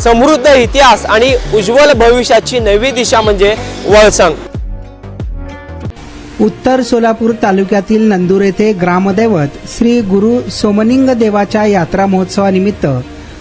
समृद्ध इतिहास आणि उज्ज्वल भविष्याची नवी दिशा म्हणजे वळसंग। उत्तर सोलापूर तालुक्यातील नंदूर येथे ग्रामदैवत श्री गुरु सोमनिंग देवाच्या यात्रा महोत्सवानिमित्त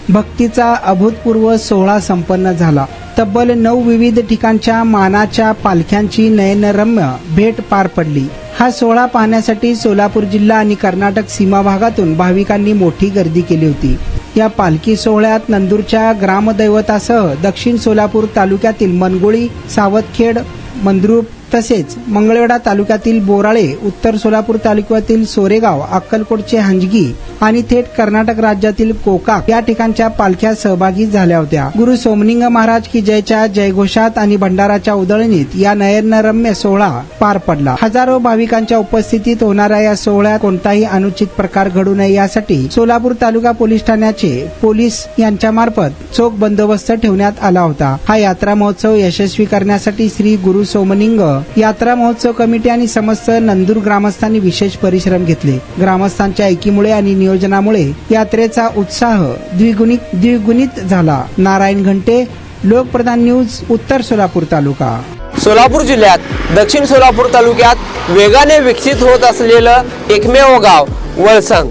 भक्तीचा अभूतपूर्व सोहळा संपन्न झाला। तब्बल 9 विविध ठिकाणच्या मानाच्या पालख्यांची नयनरम्य भेट पार पडली। हा सोहळा पाहण्यासाठी सोलापूर जिल्हा आणि कर्नाटक सीमा भागातून भाविकांनी मोठी गर्दी केली होती। या पालखी सोहळ्यात नंदूरच्या ग्रामदैवतासह दक्षिण सोलापूर तालुक्यातील मनगोळी, सावतखेड, मंद्रुप तसेच मंगळवेढा तालुक्यातील बोराळे, उत्तर सोलापूर तालुक्यातील सोरेगाव, अक्कलकोटचे हंजगी आणि थेट कर्नाटक राज्यातील कोकाक या ठिकाणच्या पालख्या सहभागी झाल्या होत्या। गुरु सोमनिंग महाराज की जयच्या जयघोषात आणि भंडाराच्या उधळणीत या नयनरम्य सोहळा पार पडला। हजारो भाविकांच्या उपस्थितीत होणाऱ्या या सोहळ्यात कोणताही अनुचित प्रकार घडू नये यासाठी सोलापूर तालुका पोलीस ठाण्याचे पोलीस यांच्यामार्फत चोख बंदोबस्त ठेवण्यात आला होता। हा यात्रा महोत्सव यशस्वी करण्यासाठी श्री गुरु सोमनिंग यात्रा महोत्सव कमिटी आणि समस्त नंदूर ग्रामस्थांनी विशेष परिश्रम घेतले। ग्रामस्थांच्या एकीमुळे आणि नियोजनामुळे यात्रेचा उत्साह द्विगुणित झाला। नारायण घंटे, लोकप्रधान न्यूज, उत्तर सोलापूर तालुका। सोलापूर जिल्ह्यात दक्षिण सोलापूर तालुक्यात वेगाने विकसित होत असलेलं एकमेव गाव वळसंग।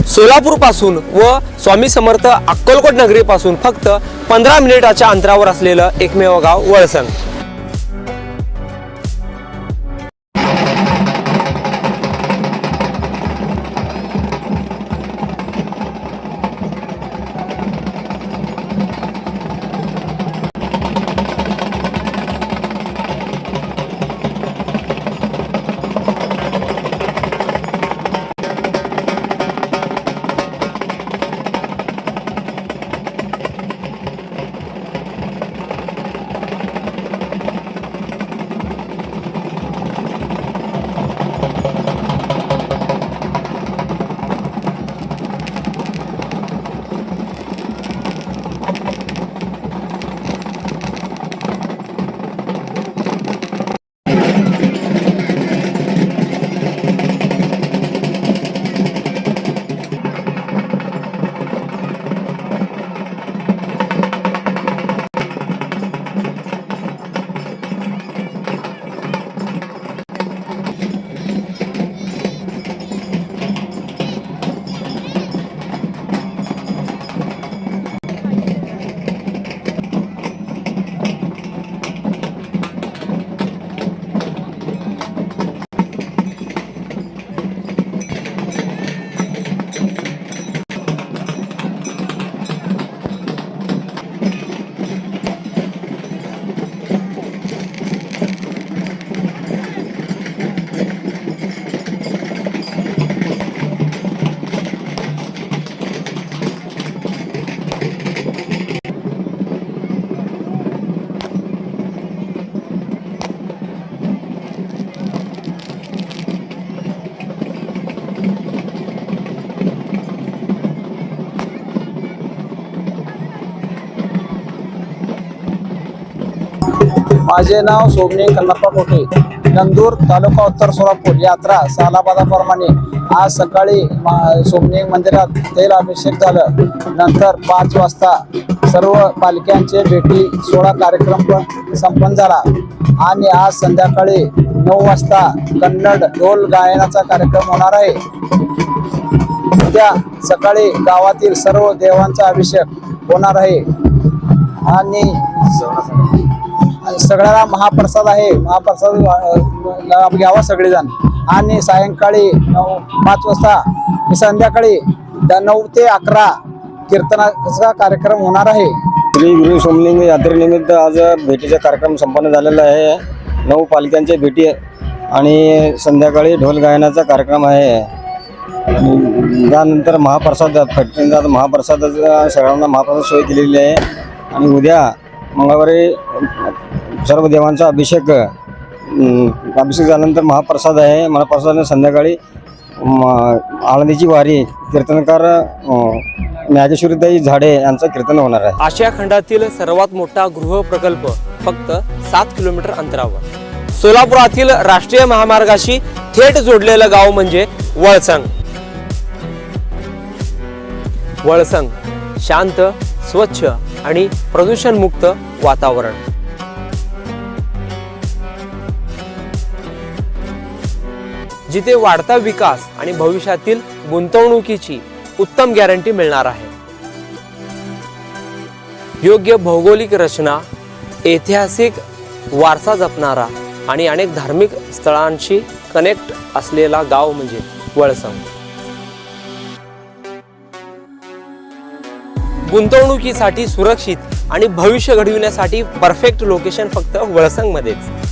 सोलापूर पासून व स्वामी समर्थ अक्कलकोट नगरी पासून फक्त 15 मिनिटाच्या अंतरावर असलेलं एकमेव गाव वळसंग। माझे नाव सोमनिंग कन्नप्पा कोटे, नंदूर तालुका उत्तर सोलापूर। यात्रा सालाबादाप्रमाणे आज सकाळी सोमनिंग मंदिरात तेल अभिषेक झालं। नंतर 5 वाजता सर्व पालख्यांचे भेटी सोहळा कार्यक्रम संपन्न झाला आणि आज संध्याकाळी 9 वाजता कन्नड ढोल गायनाचा कार्यक्रम होणार आहे। उद्या सकाळी गावातील सर्व देवांचा अभिषेक होणार आहे आणि सगळ्याला महाप्रसाद आहे। महाप्रसाद घ्यावा सगळेजण आणि सायंकाळी 5 वाजता संध्याकाळी 9 ते 11 कीर्तनाचा कार्यक्रम होणार आहे। श्री गुरु सोमनिंग यात्रेनिमित्त आज भेटीचा कार्यक्रम संपन्न झालेला आहे। 9 पालख्यांची भेटी आणि संध्याकाळी ढोल गायनाचा कार्यक्रम आहे। त्यानंतर महाप्रसाद महाप्रसादाचा सगळ्यांना महाप्रसाद सोय केलेली आहे आणि उद्या मंगळवारी सर्व देवांचा अभिषेक झाल्यानंतर महाप्रसाद आहे। महाप्रसाद संध्याकाळी आळंदीची वारी कीर्तनकार नागेश्वरीताई झाडे यांचं कीर्तन होणार आहे। आशिया खंडातील सर्वात मोठा गृह प्रकल्प फक्त 7 किलोमीटर अंतरावर सोलापुरातील राष्ट्रीय महामार्गाशी थेट जोडलेलं गाव म्हणजे वळसंग। वळसंग, शांत, स्वच्छ आणि प्रदूषणमुक्त वातावरण. जिथे वाढता विकास आणि भविष्यातील गुंतवणुकीची उत्तम गॅरंटी मिळणार आहे. योग्य भौगोलिक रचना, ऐतिहासिक वारसा जपणारा आणि अनेक धार्मिक स्थळांशी कनेक्ट असलेला गाव म्हणजे वळसंग. गुंतवणुकीसाठी सुरक्षित आणि भविष्य घडविण्यासाठी परफेक्ट लोकेशन फक्त वळसंगमध्येच.